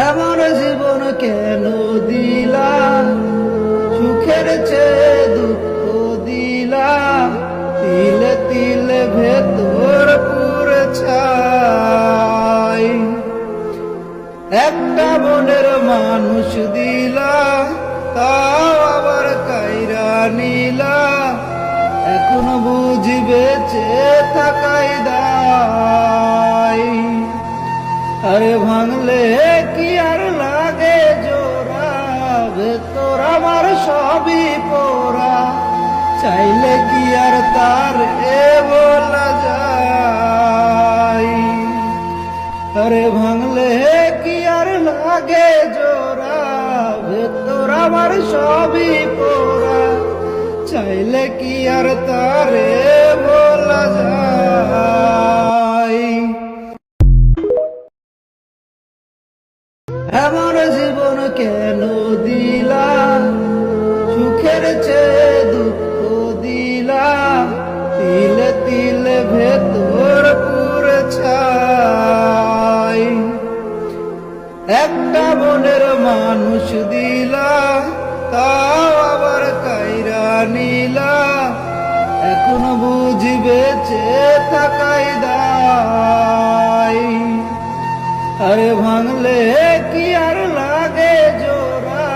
আমার জীবন কেন দিলা, সুখের চেয়ে দুঃখ দিলা, তিলে তিলে ভেতর পুরে ছাই। একটা মনের মানুষ দিলা, তাও আবার কাইরা নিলা, এখন বুঝি বেঁচে থাকাই দায়। আরে ভাঙলে কি আর লাগে জোড়া, ভেতর আমার সবই পোড়া, চাইলে কি আর তার এ বলা যায়। আরে ভাঙলে কি আর লাগে জোড়া, ভেতর আমার সবই পোড়া, চাইলে কি আর তার এ বলা যায়। আমার জীবন কেন দিলা, সুখের চেয়ে দুঃখ দিলা, তিলে তিলে ভেতর পুরে ছাই। একটা মনের মানুষ দিলা, তাও আবার কাইরা নিলা, এখন বুঝি বেঁচে থাকাই দায়। আরে ভাঙলে কি আর লাগে জোড়া,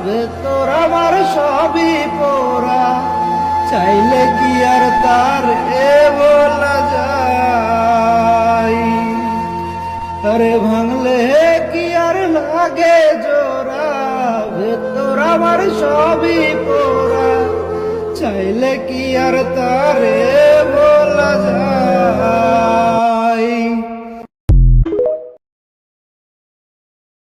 ভেতর আমার সবই পোড়া, চাইলে কি আর তার এ বলা যায়। আরে ভাঙলে কি আর লাগে জোড়া, ভেতর আমার সবই পোড়া, চাইলে কি আর তার এ বলা যায়।